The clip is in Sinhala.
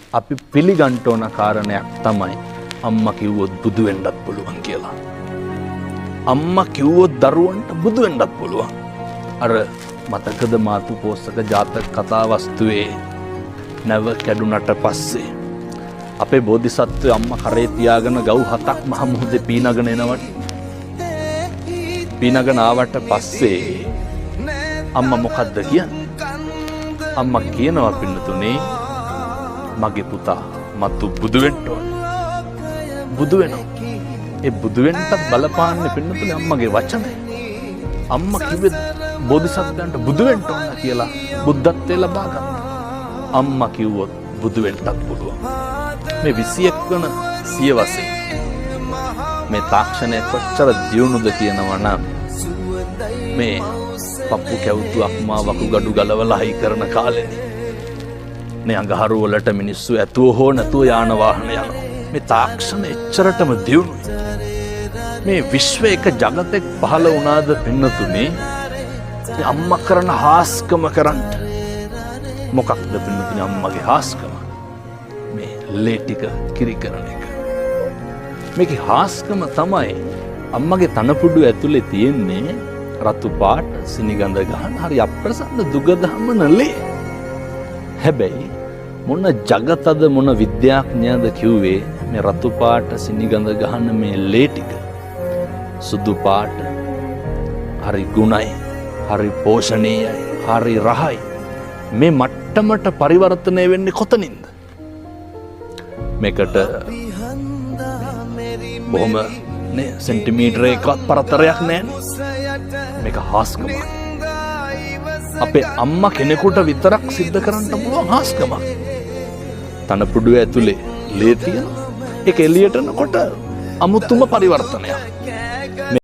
අපි පිළිගන්න ඕන කාරණයක් තමයි අම්මා කිව්වොත් බුදු වෙන්නත් පුළුවන් කියලා. අම්මා කිව්වොත් දරුවන්ට බුදු වෙන්නත් පුළුවන්. අර මතකද මාතු පෝසක ජාතක කතා වස්තුවේ නැව කැඩුනට පස්සේ අපේ බෝධිසත්වය අම්මා කරේ තියාගෙන ගව් 7ක් මහ මුහුදේ පීනගෙන එනවට. පීනගෙන ආවට පස්සේ අම්මා මොකද්ද කියන්නේ? අම්මා කියනවා පින්නතුනේ මගේ පුතා මතු බුදු වෙන්න ඕන. බුදු වෙනවා. ඒ බුදු වෙන්නත් බලපාන්නේ පින්නතුනේ අම්මගේ වචනේ. අම්මා කිව්වේ බෝධිසත්වයන්ට බුදු වෙන්න ඕන කියලා බුද්ධත්වයේ ලබා ගත්තා. අම්මා කිව්වොත් බුදු වෙන්නත් පුළුවන්. මේ 21 වන සියවසේ මේ තාක්ෂණය කොච්චර දියුණුද කියනවා නම් මේ පප්පු කැවුතු අක්මා වකුගඩු ගලවලා හයි කරන කාලෙනේ. මේ අඟහරු වලට මිනිස්සු ඇතුව හෝ නැතුව යාන වාහන යනවා. මේ තාක්ෂණ එච්චරටම දියුණුයි. මේ විශ්වයේ එක ජගතෙක් පහළ වුණාද පින්නතුනේ අම්මා කරන හාස්කම කරන්න. මොකක්ද පින්නතුනේ අම්මගේ හාස්කම? මේ ලේ ටික කිරි කරන එක. මේකේ හාස්කම තමයි අම්මගේ තනපුඩු ඇතුලේ තියෙන්නේ රතු පාට සිනිගඳ ගහන හරි අප්‍රසන්න දුගදහමන ලේ. හැබැයි මොන జగතද මොන විද්‍යාඥයාද කිව්වේ මේ රතු පාට සිනිගඳ ගහන මේ ලේ ටික සුදු පාට හරි ගුණයි හරි පෝෂණීයයි හරි රහයි මේ මට්ටමට පරිවර්තනය වෙන්නේ කොතනින්ද? මේකට බොහොම නේ සෙන්ටිමීටර එකවත් පරතරයක් නැහැ. මේක හාස්කමක්. අපේ අම්මා කෙනෙකුට විතරක් සිද්ධ කරන්න පුළුවන් හාස්කමක්. තනපුඩුව ඇතුලේ ලේ තියෙන ඒක එළියට එනකොට අමුතුම පරිවර්තනයක්.